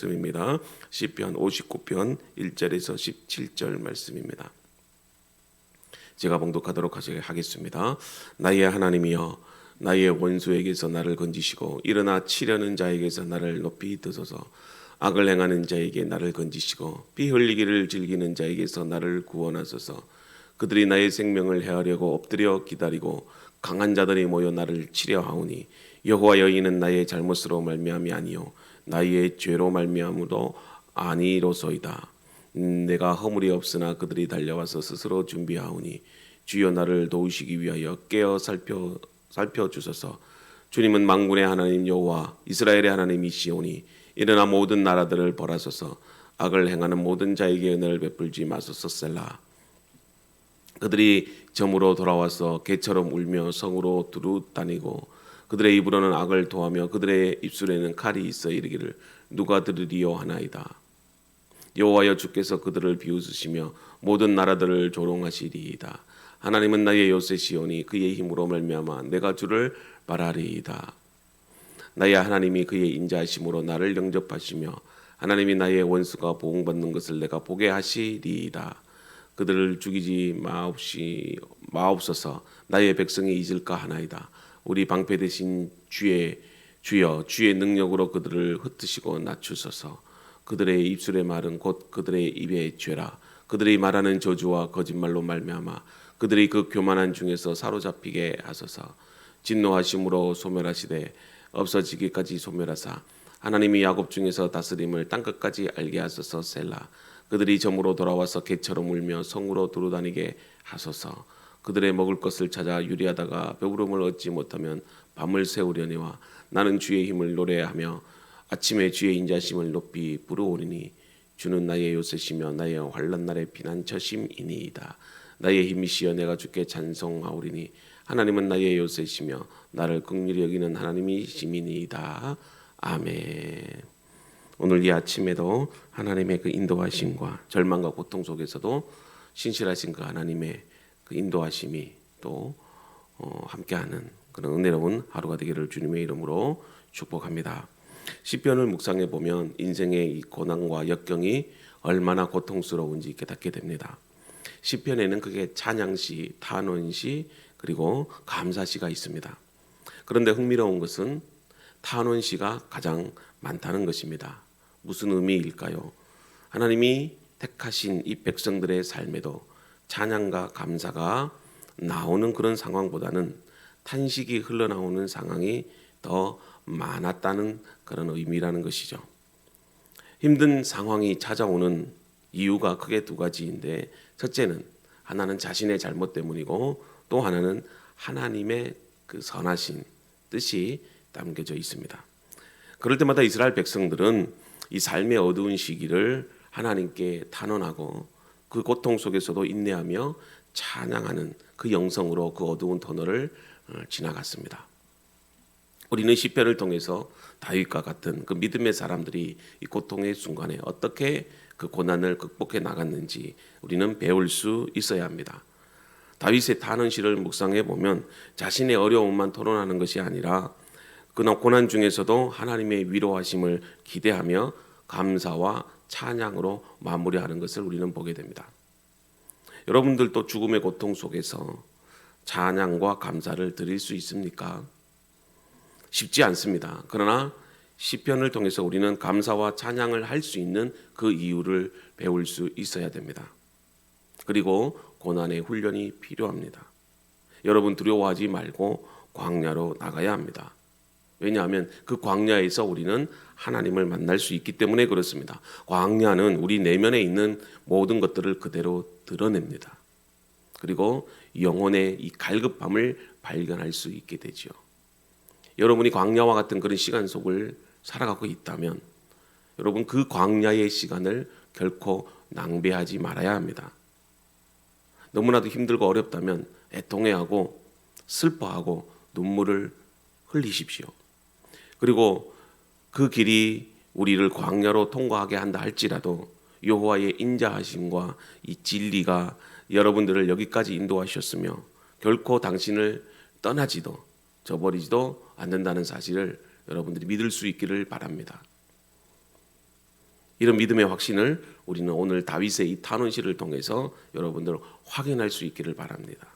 말씀입니다. 시편 59편 1절에서 17절 말씀입니다. 제가 봉독하도록 하겠습니다. 나의 하나님이여, 나의 원수에게서 나를 건지시고 일어나 치려는 자에게서 나를 높이 드소서. 악을 행하는 자에게 나를 건지시고 피 흘리기를 즐기는 자에게서 나를 구원하소서. 그들이 나의 생명을 해하려고 엎드려 기다리고 강한 자들이 모여 나를 치려하오니 여호와여, 이는 나의 잘못으로 말미암이 아니요 나의 죄로 말미암으로 아니로소이다. 내가 허물이 없으나 그들이 달려와서 스스로 준비하오니 주여, 나를 도우시기 위하여 깨어 살펴주소서. 주님은 만군의 하나님 여호와 이스라엘의 하나님이시오니 일어나 모든 나라들을 벌하소서. 악을 행하는 모든 자에게 은혜를 베풀지 마소서. 셀라. 그들이 점으로 돌아와서 개처럼 울며 성으로 두루 다니고 그들의 입으로는 악을 토하며 그들의 입술에는 칼이 있어 이르기를 누가 들으리요 하나이다. 여호와여, 주께서 그들을 비웃으시며 모든 나라들을 조롱하시리이다. 하나님은 나의 요새시오니 그의 힘으로 말미암아 내가 주를 바라리이다. 나의 하나님이 그의 인자하심으로 나를 영접하시며 하나님이 나의 원수가 보응받는 것을 내가 보게 하시리이다. 그들을 죽이지 마옵소서. 나의 백성이 잊을까 하나이다. 우리 방패 되신 주여, 주의 능력으로 그들을 흩으시고 낮추소서. 그들의 입술의 말은 곧 그들의 입의 죄라. 그들이 말하는 저주와 거짓말로 말미암아 그들이 그 교만한 중에서 사로잡히게 하소서. 진노하심으로 소멸하시되 없어지기까지 소멸하사 하나님이 야곱 중에서 다스림을 땅끝까지 알게 하소서. 셀라. 그들이 점으로 돌아와서 개처럼 울며 성으로 두루다니게 하소서. 그들의 먹을 것을 찾아 유리하다가 배부름을 얻지 못하면 밤을 새우려니와 나는 주의 힘을 노래하며 아침에 주의 인자심을 높이 부르오리니 주는 나의 요새시며 나의 환난 날의 피난처심이니이다. 나의 힘이시여, 내가 주께 찬송하오리니 하나님은 나의 요새시며 나를 긍휼히 여기는 하나님이시니이다. 아멘. 오늘 이 아침에도 하나님의 그 인도하심과 절망과 고통 속에서도 신실하신 그 하나님의 그 인도하심이 또 함께하는 그런 은혜로운 하루가 되기를 주님의 이름으로 축복합니다. 시편을 묵상해 보면 인생의 이 고난과 역경이 얼마나 고통스러운지 깨닫게 됩니다. 시편에는 그게 찬양시, 탄원시, 그리고 감사시가 있습니다. 그런데 흥미로운 것은 탄원시가 가장 많다는 것입니다. 무슨 의미일까요? 하나님이 택하신 이 백성들의 삶에도 찬양과 감사가 나오는 그런 상황보다는 탄식이 흘러나오는 상황이 더 많았다는 그런 의미라는 것이죠. 힘든 상황이 찾아오는 이유가 크게 두 가지인데, 첫째는 하나는 자신의 잘못 때문이고 또 하나는 하나님의 그 선하신 뜻이 담겨져 있습니다. 그럴 때마다 이스라엘 백성들은 이 삶의 어두운 시기를 하나님께 탄원하고 그 고통 속에서도 인내하며 찬양하는 그 영성으로 그 어두운 터널을 지나갔습니다. 우리는 시편을 통해서 다윗과 같은 그 믿음의 사람들이 이 고통의 순간에 어떻게 그 고난을 극복해 나갔는지 우리는 배울 수 있어야 합니다. 다윗의 탄원시를 묵상해 보면 자신의 어려움만 토론하는 것이 아니라 그 고난 중에서도 하나님의 위로하심을 기대하며 감사와 찬양으로 마무리하는 것을 우리는 보게 됩니다. 여러분들도 죽음의 고통 속에서 찬양과 감사를 드릴 수 있습니까? 쉽지 않습니다. 그러나 시편을 통해서 우리는 감사와 찬양을 할 수 있는 그 이유를 배울 수 있어야 됩니다. 그리고 고난의 훈련이 필요합니다. 여러분, 두려워하지 말고 광야로 나가야 합니다. 왜냐하면 그 광야에서 우리는 하나님을 만날 수 있기 때문에 그렇습니다. 광야는 우리 내면에 있는 모든 것들을 그대로 드러냅니다. 그리고 영혼의 이 갈급함을 발견할 수 있게 되죠. 여러분이 광야와 같은 그런 시간 속을 살아가고 있다면 여러분, 그 광야의 시간을 결코 낭비하지 말아야 합니다. 너무나도 힘들고 어렵다면 애통해하고 슬퍼하고 눈물을 흘리십시오. 그리고 그 길이 우리를 광야로 통과하게 한다 할지라도 여호와의 인자하심과 이 진리가 여러분들을 여기까지 인도하셨으며 결코 당신을 떠나지도 저버리지도 않는다는 사실을 여러분들이 믿을 수 있기를 바랍니다. 이런 믿음의 확신을 우리는 오늘 다윗의 이 탄원시를 통해서 여러분들 확인할 수 있기를 바랍니다.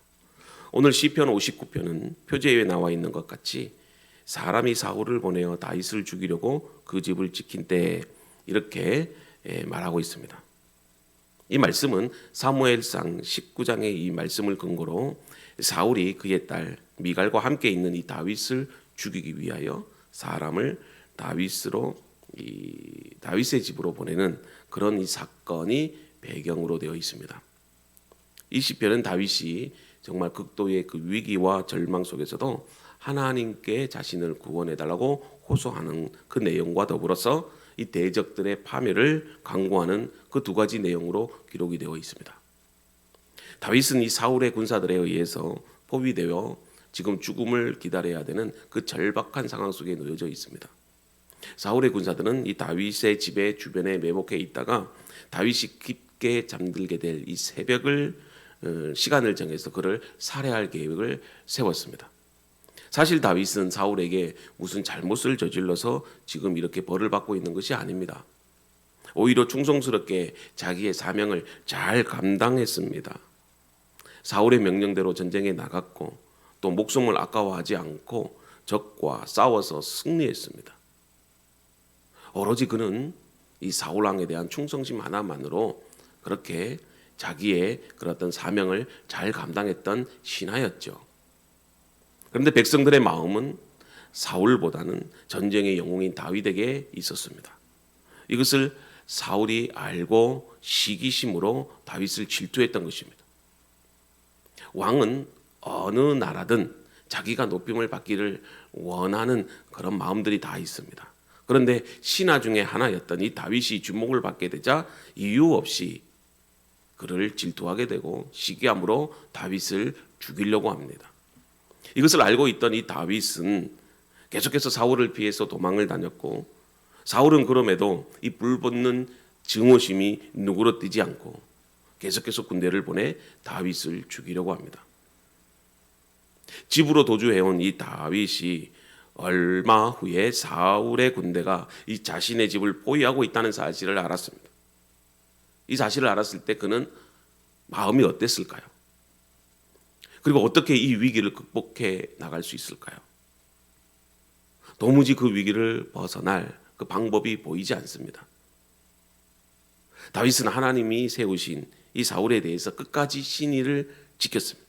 오늘 시편 59편은 표제에 나와 있는 것 같이 사람이 사울을 보내어 다윗을 죽이려고 그 집을 지킨 때에 이렇게 말하고 있습니다. 이 말씀은 사무엘상 19장의 이 말씀을 근거로 사울이 그의 딸 미갈과 함께 있는 이 다윗을 죽이기 위하여 사람을 다윗의 집으로 보내는 그런 이 사건이 배경으로 되어 있습니다. 이 시편은 다윗이 정말 극도의 그 위기와 절망 속에서도 하나님께 자신을 구원해달라고 호소하는 그 내용과 더불어서 이 대적들의 파멸을 강구하는 그 두 가지 내용으로 기록이 되어 있습니다. 다윗은 이 사울의 군사들에 의해서 포위되어 지금 죽음을 기다려야 되는 그 절박한 상황 속에 놓여져 있습니다. 사울의 군사들은 이 다윗의 집의 주변에 매복해 있다가 다윗이 깊게 잠들게 될 이 새벽을 시간을 정해서 그를 살해할 계획을 세웠습니다. 사실 다윗은 사울에게 무슨 잘못을 저질러서 지금 이렇게 벌을 받고 있는 것이 아닙니다. 오히려 충성스럽게 자기의 사명을 잘 감당했습니다. 사울의 명령대로 전쟁에 나갔고 또 목숨을 아까워하지 않고 적과 싸워서 승리했습니다. 오로지 그는 이 사울왕에 대한 충성심 하나만으로 그렇게 자기의 그런 사명을 잘 감당했던 신하였죠. 그런데 백성들의 마음은 사울보다는 전쟁의 영웅인 다윗에게 있었습니다. 이것을 사울이 알고 시기심으로 다윗을 질투했던 것입니다. 왕은 어느 나라든 자기가 높임을 받기를 원하는 그런 마음들이 다 있습니다. 그런데 신하 중에 하나였던 이 다윗이 주목을 받게 되자 이유 없이 그를 질투하게 되고 시기함으로 다윗을 죽이려고 합니다. 이것을 알고 있던 이 다윗은 계속해서 사울을 피해서 도망을 다녔고 사울은 그럼에도 이 불붙는 증오심이 누그러뜨지 않고 계속해서 군대를 보내 다윗을 죽이려고 합니다. 집으로 도주해온 이 다윗이 얼마 후에 사울의 군대가 이 자신의 집을 포위하고 있다는 사실을 알았습니다. 이 사실을 알았을 때 그는 마음이 어땠을까요? 그리고 어떻게 이 위기를 극복해 나갈 수 있을까요? 도무지 그 위기를 벗어날 그 방법이 보이지 않습니다. 다윗은 하나님이 세우신 이 사울에 대해서 끝까지 신의를 지켰습니다.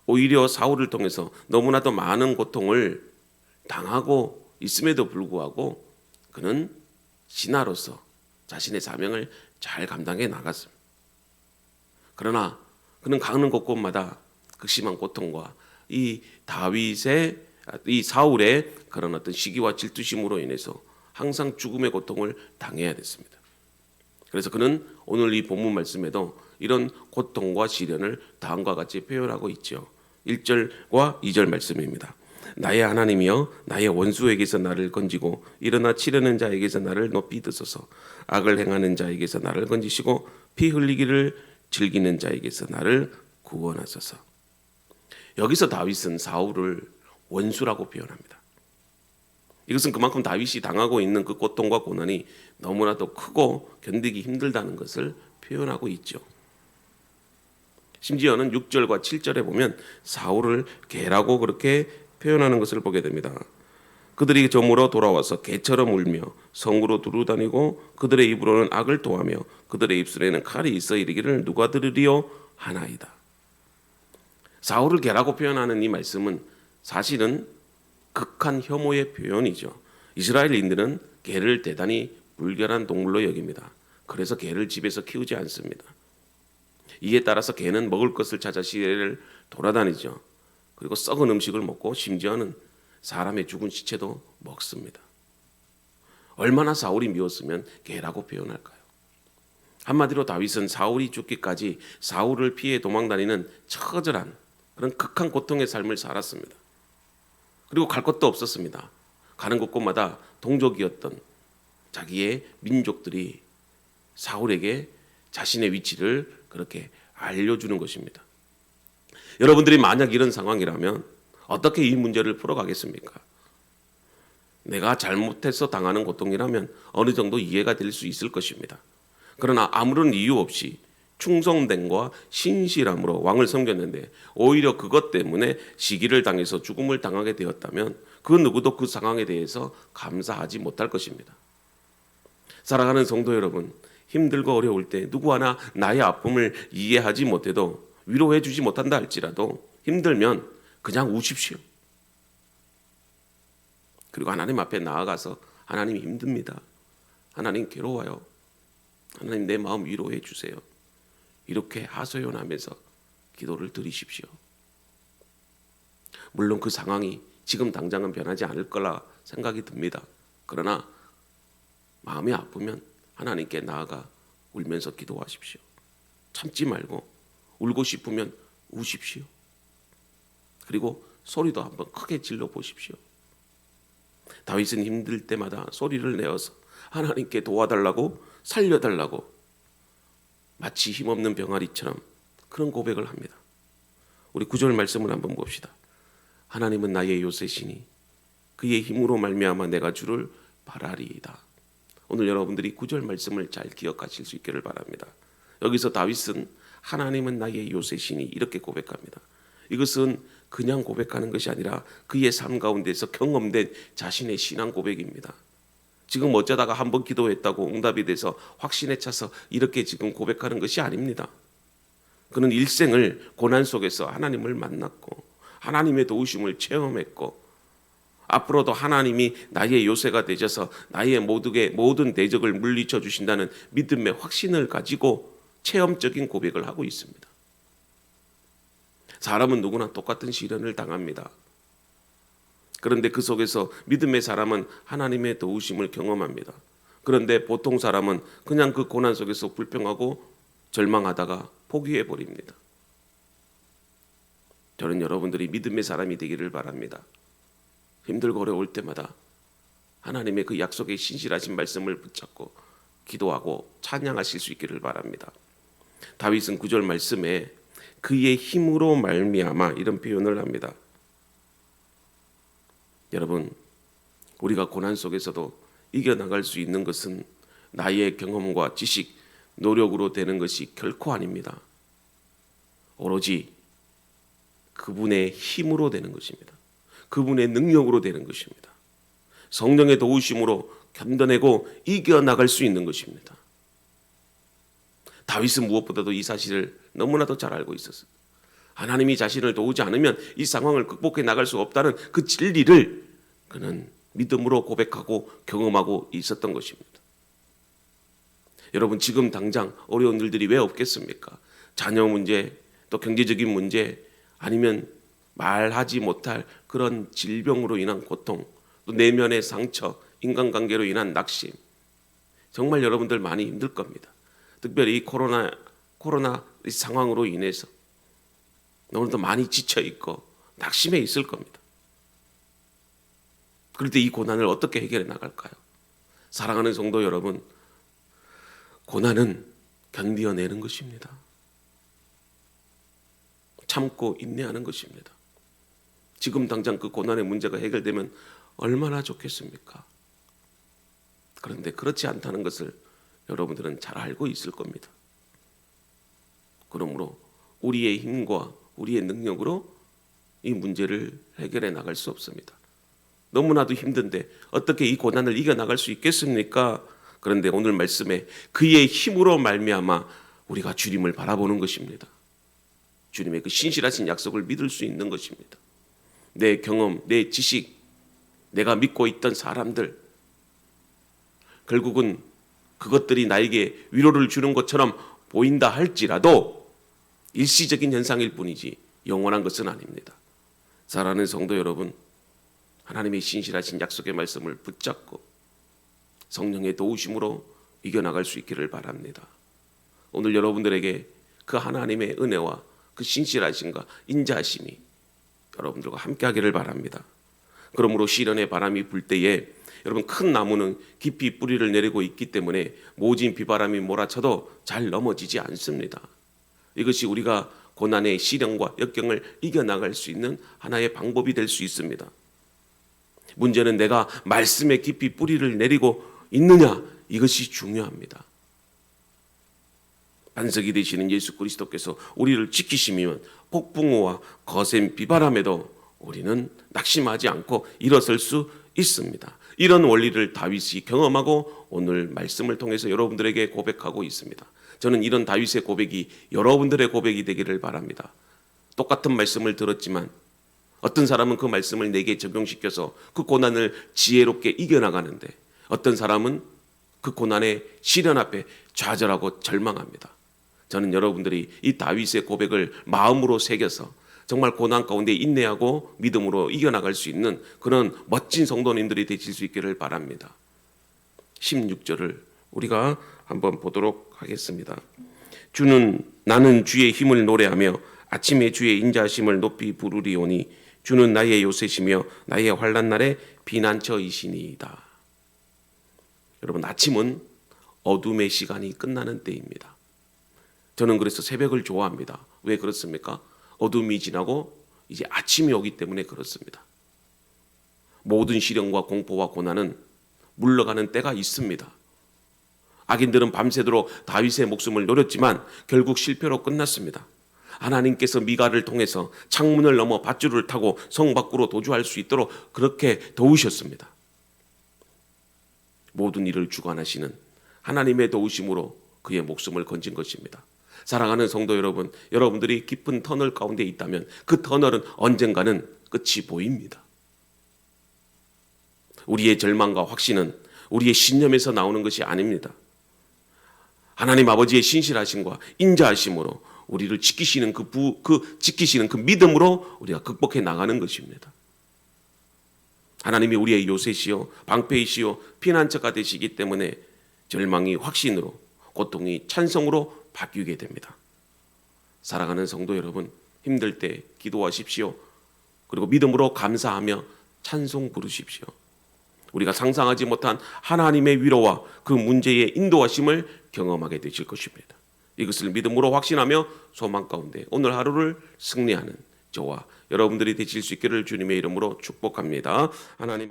오히려 사울을 통해서 너무나도 많은 고통을 당하고 있음에도 불구하고 그는 신하로서 자신의 사명을 잘 감당해 나갔습니다. 그러나 그는 가는 곳곳마다 극심한 고통과 이 사울의 그런 어떤 시기와 질투심으로 인해서 항상 죽음의 고통을 당해야 됐습니다. 그래서 그는 오늘 이 본문 말씀에도 이런 고통과 시련을 다음과 같이 표현하고 있죠. 1절과 2절 말씀입니다. 나의 하나님이여 나의 원수에게서 나를 건지고 일어나 치려는 자에게서 나를 높이 드소서. 악을 행하는 자에게서 나를 건지시고 피 흘리기를 즐기는 자에게서 나를 구원하소서. 여기서 다윗은 사울을 원수라고 표현합니다. 이것은 그만큼 다윗이 당하고 있는 그 고통과 고난이 너무나도 크고 견디기 힘들다는 것을 표현하고 있죠. 심지어는 6절과 7절에 보면 사울을 개라고 그렇게 표현하는 것을 보게 됩니다. 그들이 저물어 돌아와서 개처럼 울며 성으로 두루다니고 그들의 입으로는 악을 토하며 그들의 입술에는 칼이 있어 이르기를 누가 들으리요 하나이다. 사울을 개라고 표현하는 이 말씀은 사실은 극한 혐오의 표현이죠. 이스라엘인들은 개를 대단히 불결한 동물로 여깁니다. 그래서 개를 집에서 키우지 않습니다. 이에 따라서 개는 먹을 것을 찾아 시내를 돌아다니죠. 그리고 썩은 음식을 먹고 심지어는 사람의 죽은 시체도 먹습니다. 얼마나 사울이 미웠으면 개라고 표현할까요? 한마디로 다윗은 사울이 죽기까지 사울을 피해 도망다니는 처절한 그런 극한 고통의 삶을 살았습니다. 그리고 갈 곳도 없었습니다. 가는 곳곳마다 동족이었던 자기의 민족들이 사울에게 자신의 위치를 그렇게 알려주는 것입니다. 여러분들이 만약 이런 상황이라면 어떻게 이 문제를 풀어가겠습니까? 내가 잘못해서 당하는 고통이라면 어느 정도 이해가 될 수 있을 것입니다. 그러나 아무런 이유 없이 충성됨과 신실함으로 왕을 섬겼는데 오히려 그것 때문에 시기를 당해서 죽음을 당하게 되었다면 그 누구도 그 상황에 대해서 감사하지 못할 것입니다. 사랑하는 성도 여러분, 힘들고 어려울 때 누구 하나 나의 아픔을 이해하지 못해도 위로해 주지 못한다 할지라도 힘들면 그냥 우십시오. 그리고 하나님 앞에 나아가서 하나님 힘듭니다. 하나님 괴로워요. 하나님 내 마음 위로해 주세요. 이렇게 하소연하면서 기도를 드리십시오. 물론 그 상황이 지금 당장은 변하지 않을 거라 생각이 듭니다. 그러나 마음이 아프면 하나님께 나아가 울면서 기도하십시오. 참지 말고 울고 싶으면 우십시오. 그리고 소리도 한번 크게 질러 보십시오. 다윗은 힘들 때마다 소리를 내어서 하나님께 도와달라고 살려달라고 마치 힘없는 병아리처럼 그런 고백을 합니다. 우리 9절 말씀을 한번 봅시다. 하나님은 나의 요새시니 그의 힘으로 말미암아 내가 주를 바라리이다. 오늘 여러분들이 9절 말씀을 잘 기억하실 수 있기를 바랍니다. 여기서 다윗은 하나님은 나의 요새시니 이렇게 고백합니다. 이것은 그냥 고백하는 것이 아니라 그의 삶 가운데서 경험된 자신의 신앙 고백입니다. 지금 어쩌다가 한번 기도했다고 응답이 돼서 확신에 차서 이렇게 지금 고백하는 것이 아닙니다. 그는 일생을 고난 속에서 하나님을 만났고 하나님의 도우심을 체험했고 앞으로도 하나님이 나의 요새가 되셔서 나의 모든 대적을 물리쳐 주신다는 믿음의 확신을 가지고 체험적인 고백을 하고 있습니다. 사람은 누구나 똑같은 시련을 당합니다. 그런데 그 속에서 믿음의 사람은 하나님의 도우심을 경험합니다. 그런데 보통 사람은 그냥 그 고난 속에서 불평하고 절망하다가 포기해 버립니다. 저는 여러분들이 믿음의 사람이 되기를 바랍니다. 힘들고 어려울 때마다 하나님의 그 약속의 신실하신 말씀을 붙잡고 기도하고 찬양하실 수 있기를 바랍니다. 다윗은 9절 말씀에 그의 힘으로 말미암아 이런 표현을 합니다. 여러분, 우리가 고난 속에서도 이겨나갈 수 있는 것은 나의 경험과 지식, 노력으로 되는 것이 결코 아닙니다. 오로지 그분의 힘으로 되는 것입니다. 그분의 능력으로 되는 것입니다. 성령의 도우심으로 견뎌내고 이겨나갈 수 있는 것입니다. 다윗은 무엇보다도 이 사실을 너무나도 잘 알고 있었어요. 하나님이 자신을 도우지 않으면 이 상황을 극복해 나갈 수 없다는 그 진리를 그는 믿음으로 고백하고 경험하고 있었던 것입니다. 여러분, 지금 당장 어려운 일들이 왜 없겠습니까? 자녀 문제, 또 경제적인 문제, 아니면 말하지 못할 그런 질병으로 인한 고통, 또 내면의 상처, 인간관계로 인한 낙심, 정말 여러분들 많이 힘들 겁니다. 특별히 이 코로나 상황으로 인해서 오늘도 많이 지쳐 있고 낙심해 있을 겁니다. 그럴 때 이 고난을 어떻게 해결해 나갈까요? 사랑하는 성도 여러분, 고난은 견디어내는 것입니다. 참고 인내하는 것입니다. 지금 당장 그 고난의 문제가 해결되면 얼마나 좋겠습니까? 그런데 그렇지 않다는 것을 여러분들은 잘 알고 있을 겁니다. 그러므로 우리의 힘과 우리의 능력으로 이 문제를 해결해 나갈 수 없습니다. 너무나도 힘든데 어떻게 이 고난을 이겨나갈 수 있겠습니까? 그런데 오늘 말씀에 그의 힘으로 말미암아 우리가 주님을 바라보는 것입니다. 주님의 그 신실하신 약속을 믿을 수 있는 것입니다. 내 경험, 내 지식, 내가 믿고 있던 사람들, 결국은 그것들이 나에게 위로를 주는 것처럼 보인다 할지라도 일시적인 현상일 뿐이지 영원한 것은 아닙니다. 사랑하는 성도 여러분, 하나님의 신실하신 약속의 말씀을 붙잡고 성령의 도우심으로 이겨나갈 수 있기를 바랍니다. 오늘 여러분들에게 그 하나님의 은혜와 그 신실하심과 인자하심이 여러분들과 함께하기를 바랍니다. 그러므로 시련의 바람이 불 때에 여러분, 큰 나무는 깊이 뿌리를 내리고 있기 때문에 모진 비바람이 몰아쳐도 잘 넘어지지 않습니다. 이것이 우리가 고난의 시련과 역경을 이겨나갈 수 있는 하나의 방법이 될 수 있습니다. 문제는 내가 말씀에 깊이 뿌리를 내리고 있느냐, 이것이 중요합니다. 반석이 되시는 예수 그리스도께서 우리를 지키시면 폭풍우와 거센 비바람에도 우리는 낙심하지 않고 일어설 수 있습니다. 이런 원리를 다윗이 경험하고 오늘 말씀을 통해서 여러분들에게 고백하고 있습니다. 저는 이런 다윗의 고백이 여러분들의 고백이 되기를 바랍니다. 똑같은 말씀을 들었지만 어떤 사람은 그 말씀을 내게 적용시켜서 그 고난을 지혜롭게 이겨나가는데, 어떤 사람은 그 고난의 시련 앞에 좌절하고 절망합니다. 저는 여러분들이 이 다윗의 고백을 마음으로 새겨서 정말 고난 가운데 인내하고 믿음으로 이겨나갈 수 있는 그런 멋진 성도님들이 되실 수 있기를 바랍니다. 16절을 우리가 한번 보도록 하겠습니다. 나는 주의 힘을 노래하며 아침에 주의 인자하심을 높이 부르리오니 주는 나의 요새시며 나의 환난 날에 피난처이시니이다. 여러분, 아침은 어둠의 시간이 끝나는 때입니다. 저는 그래서 새벽을 좋아합니다. 왜 그렇습니까? 어둠이 지나고 이제 아침이 오기 때문에 그렇습니다. 모든 시련과 공포와 고난은 물러가는 때가 있습니다. 악인들은 밤새도록 다윗의 목숨을 노렸지만 결국 실패로 끝났습니다. 하나님께서 미가를 통해서 창문을 넘어 밧줄을 타고 성 밖으로 도주할 수 있도록 그렇게 도우셨습니다. 모든 일을 주관하시는 하나님의 도우심으로 그의 목숨을 건진 것입니다. 사랑하는 성도 여러분, 여러분들이 깊은 터널 가운데 있다면 그 터널은 언젠가는 끝이 보입니다. 우리의 절망과 확신은 우리의 신념에서 나오는 것이 아닙니다. 하나님 아버지의 신실하심과 인자하심으로 우리를 지키시는 지키시는 그 믿음으로 우리가 극복해 나가는 것입니다. 하나님이 우리의 요새시요 방패이시요 피난처가 되시기 때문에 절망이 확신으로, 고통이 찬성으로 바뀌게 됩니다. 사랑하는 성도 여러분, 힘들 때 기도하십시오. 그리고 믿음으로 감사하며 찬송 부르십시오. 우리가 상상하지 못한 하나님의 위로와 그 문제의 인도하심을 경험하게 되실 것입니다. 이것을 믿음으로 확신하며 소망 가운데 오늘 하루를 승리하는 저와 여러분들이 되실 수 있기를 주님의 이름으로 축복합니다. 하나님.